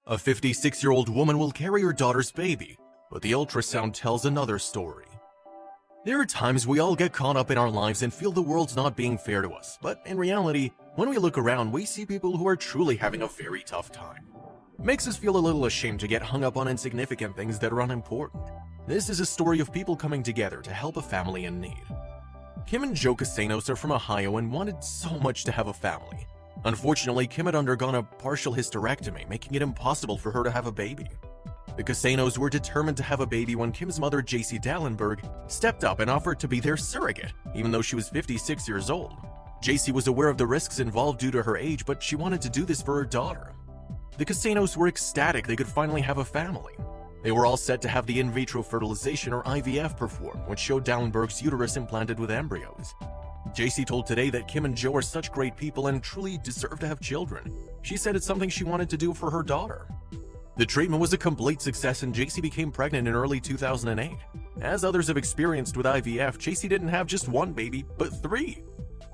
A 56-year-old woman will carry her daughter's baby, but the ultrasound tells another story. There are times we all get caught up in our lives and feel the world's not being fair to us, but in reality, when we look around, we see people who are truly having a very tough time. It makes us feel a little ashamed to get hung up on insignificant things that are unimportant. This is a story of people coming together to help a family in need. Kim and Joe Casanos are from Ohio and wanted so much to have a family. Unfortunately, Kim had undergone a partial hysterectomy, making it impossible for her to have a baby. The Casanos were determined to have a baby when Kim's mother, J.C. Dallenberg, stepped up and offered to be their surrogate, even though she was 56 years old. J.C. was aware of the risks involved due to her age, but she wanted to do this for her daughter. The Casanos were ecstatic they could finally have a family. They were all set to have the in vitro fertilization or IVF performed, which showed Dallenberg's uterus implanted with embryos. JC told Today that Kim and Joe are such great people and truly deserve to have children. She said it's something she wanted to do for her daughter. The treatment was a complete success and JC became pregnant in early 2008. As others have experienced with IVF, JC didn't have just one baby, but three.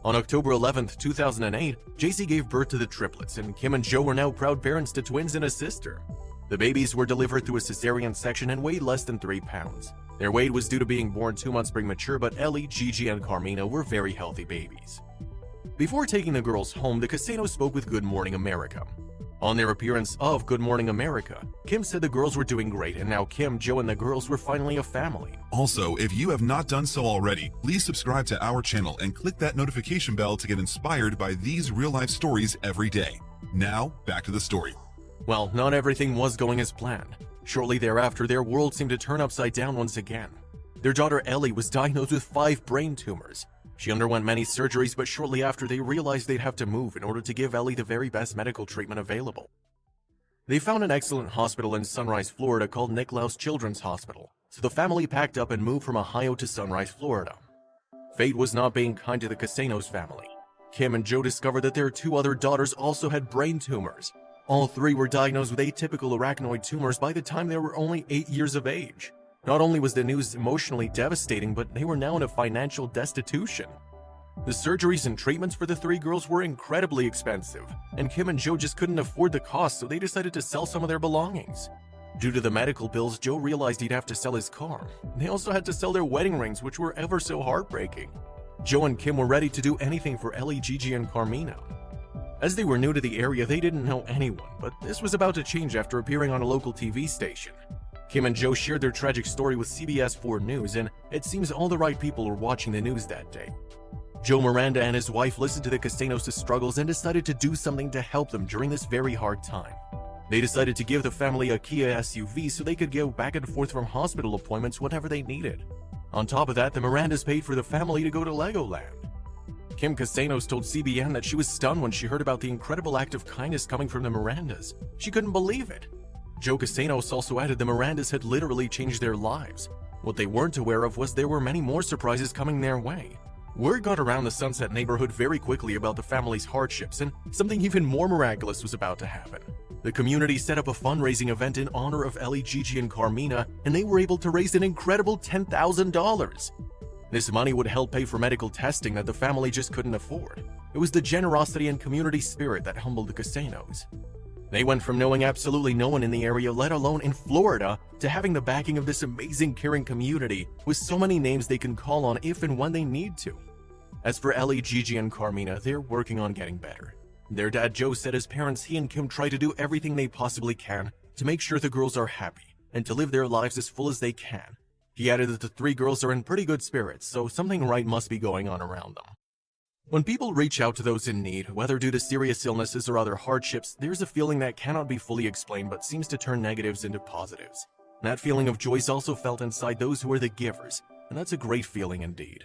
On October 11, 2008, JC gave birth to the triplets, and Kim and Joe are now proud parents to twins and a sister. The babies were delivered through a cesarean section and weighed less than 3 pounds. Their weight was due to being born 2 months premature, but Ellie, Gigi, and Carmina were very healthy babies. Before taking the girls home, the Casanos spoke with Good Morning America. On their appearance of Good Morning America, Kim said the girls were doing great, and now Kim, Joe, and the girls were finally a family. Also, if you have not done so already, please subscribe to our channel and click that notification bell to get inspired by these real-life stories every day. Now, back to the story. Well, not everything was going as planned. Shortly thereafter, their world seemed to turn upside down once again. Their daughter Ellie was diagnosed with 5 brain tumors. She underwent many surgeries, but shortly after, they realized they'd have to move in order to give Ellie the very best medical treatment available. They found an excellent hospital in Sunrise, Florida called Nicklaus Children's Hospital, so the family packed up and moved from Ohio to Sunrise, Florida. Fate was not being kind to the Casanos family. Kim and Joe discovered that their 2 other daughters also had brain tumors. All 3 were diagnosed with atypical arachnoid tumors by the time they were only 8 years of age. Not only was the news emotionally devastating, but they were now in a financial destitution. The surgeries and treatments for the 3 girls were incredibly expensive, and Kim and Joe just couldn't afford the cost, so they decided to sell some of their belongings. Due to the medical bills, Joe realized he'd have to sell his car. They also had to sell their wedding rings, which were ever so heartbreaking. Joe and Kim were ready to do anything for Ellie, Gigi, and Carmina. As they were new to the area, they didn't know anyone, but this was about to change after appearing on a local TV station. Kim and Joe shared their tragic story with CBS 4 News, and it seems all the right people were watching the news that day. Joe Miranda and his wife listened to the Casanos' struggles and decided to do something to help them during this very hard time. They decided to give the family a Kia SUV so they could go back and forth from hospital appointments whenever they needed. On top of that, the Mirandas paid for the family to go to Legoland. Kim Casanos told CBN that she was stunned when she heard about the incredible act of kindness coming from the Mirandas. She couldn't believe it. Joe Casanos also added the Mirandas had literally changed their lives. What they weren't aware of was there were many more surprises coming their way. Word got around the Sunset neighborhood very quickly about the family's hardships, and something even more miraculous was about to happen. The community set up a fundraising event in honor of Ellie, Gigi, and Carmina, and they were able to raise an incredible $10,000. This money would help pay for medical testing that the family just couldn't afford. It was the generosity and community spirit that humbled the Casanos. They went from knowing absolutely no one in the area, let alone in Florida, to having the backing of this amazing, caring community with so many names they can call on if and when they need to. As for Ellie, Gigi, and Carmina, they're working on getting better. Their dad Joe said as parents, he and Kim try to do everything they possibly can to make sure the girls are happy and to live their lives as full as they can. He added that the 3 girls are in pretty good spirits, so something right must be going on around them. When people reach out to those in need, whether due to serious illnesses or other hardships, there's a feeling that cannot be fully explained but seems to turn negatives into positives. That feeling of joy is also felt inside those who are the givers, and that's a great feeling indeed.